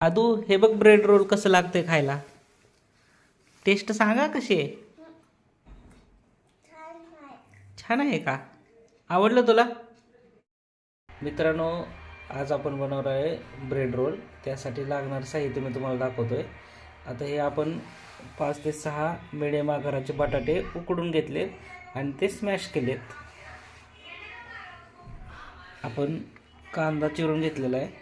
आदू हे बघ bread roll कसं लागतंय खायला. टेस्ट सांगा कशी आहे. छान आहे का? आवडलं तुला? मित्रांनो, आज आपण बनवणार आहे ब्रेड रोल. त्यासाठी लागणारं साहित्य मी तुम्हाला दाखवतोय. आता हे आपण 5 ते 6 मिडियम आकाराचे बटाटे उकडून घेतले आणि ते स्मॅश केलेत. आपण कांदा चिरून घेतलेला आहे,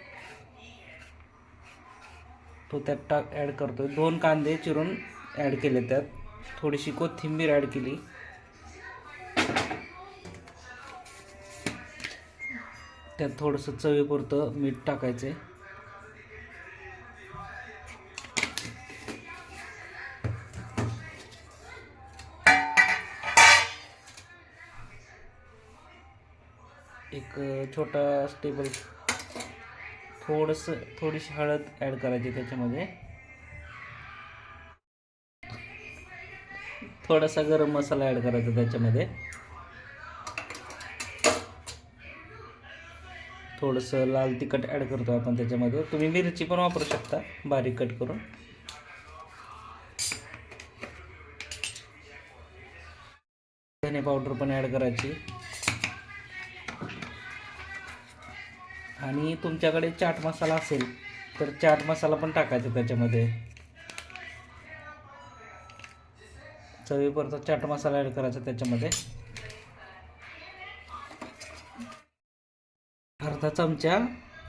तो त्यात ॲड करतोय. 2 कांदे चिरून ॲड केले, त्यात थोडीशी कोथिंबीर ॲड केली. त्यात थोडंसं चवीपुरतं मीठ टाकायचं आहे. एक छोटा टेबल थोडीशी हळद ॲड करायची त्याच्यामध्ये. थोडासा गरम मसाला ॲड करायचा त्याच्यामध्ये. थोडंसं लाल तिखट ॲड करतो आपण त्याच्यामध्ये. तुम्ही मिरची पण वापरू शकता बारीक कट करून. धने पावडर पण ॲड करायची. आणि तुमच्याकडे चाट मसाला असेल तर चाट मसाला पण टाकायचा त्याच्यामध्ये. चवीपुरता चाट मसाला ॲड करायचा त्याच्यामध्ये. अर्धा चमचा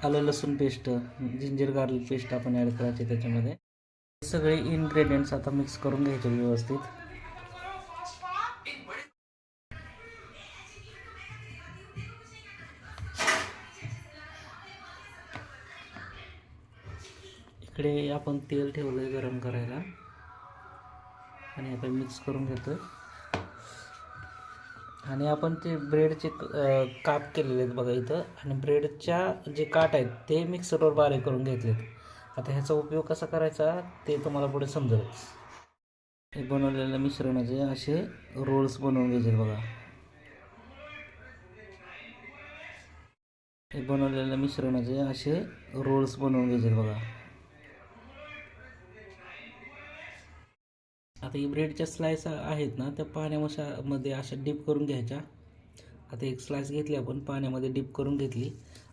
आलं लसूण पेस्ट, जिंजर गार्लिक पेस्ट आपण ॲड करायची त्याच्यामध्ये. सगळे इन्ग्रेडियंट्स आता मिक्स करून घ्यायचे व्यवस्थित. इकडे आपण तेल ठेवलंय गरम करायला आणि आपण मिक्स करून घेतोय. आणि आपण ते ब्रेडचे काप केलेले आहेत बघा इथं, आणि ब्रेडच्या जे काट आहेत ते मिक्सरवर बारीक करून घेतलेत. आता ह्याचा उपयोग कसा करायचा ते तुम्हाला पुढे समजेलच. हे बनवलेल्या मिश्रणाचे असे रोल्स बनवून घ्यायचे बघा. हे बनवलेल्या मिश्रणाचे असे रोल्स बनवून घ्यायचे बघा. आता ही ब्रेडच्या स्लाइस आहेत ना, त्या पाण्यामध्ये अशा डीप करून घ्यायच्या. आता एक स्लाइस घेतली आपण, पाण्यामध्ये डीप करून घेतली.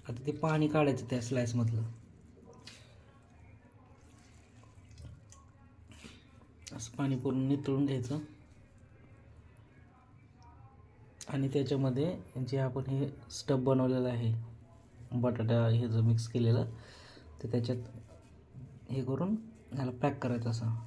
आता ते पाणी काढायचं त्या स्लाइसमधलं. असं पाणी पूर्ण नितळून घ्यायचं. आणि त्याच्यामध्ये जे आपण हे स्टफ बनवलेलं आहे, बटाटा हे जो मिक्स केलेलं, ते त्याच्यात हे करून ह्याला पॅक करायचं असं.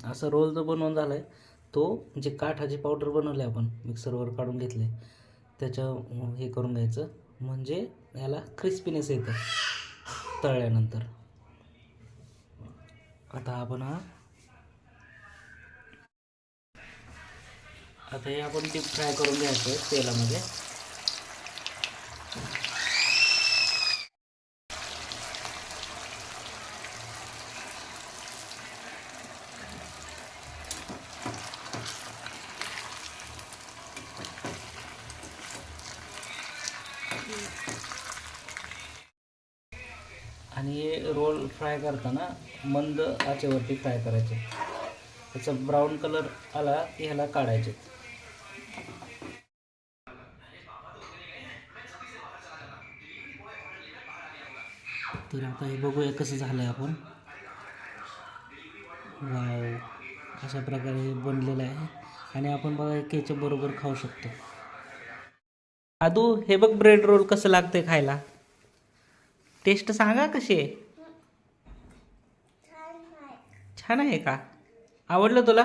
असं रोल जो बनवून झाला आहे, तो जे काठाची पावडर बनवली आपण मिक्सरवर काढून घेतले, त्याचं हे करून घ्यायचं. म्हणजे याला क्रिस्पीनेस येतं तळल्यानंतर. आता हे आपण डीप फ्राय करून घ्यायचं तेलामध्ये. आणि हे रोल फ्राय करताना मंद आचेवरती फ्राय करायचे. त्याचा ब्राऊन कलर आला की ह्याला काढायचे. तर आता हे बघूया कसं झालं आहे. आपण वाव, अशा प्रकारे हे बनलेलं आहे. आणि आपण बघा केचप बरोबर खाऊ शकतो. आदू हे बघ ब्रेड रोल कसं लागतंय खायला. टेस्ट सांगा कशी आहे. छान आहे का? आवडलं तुला?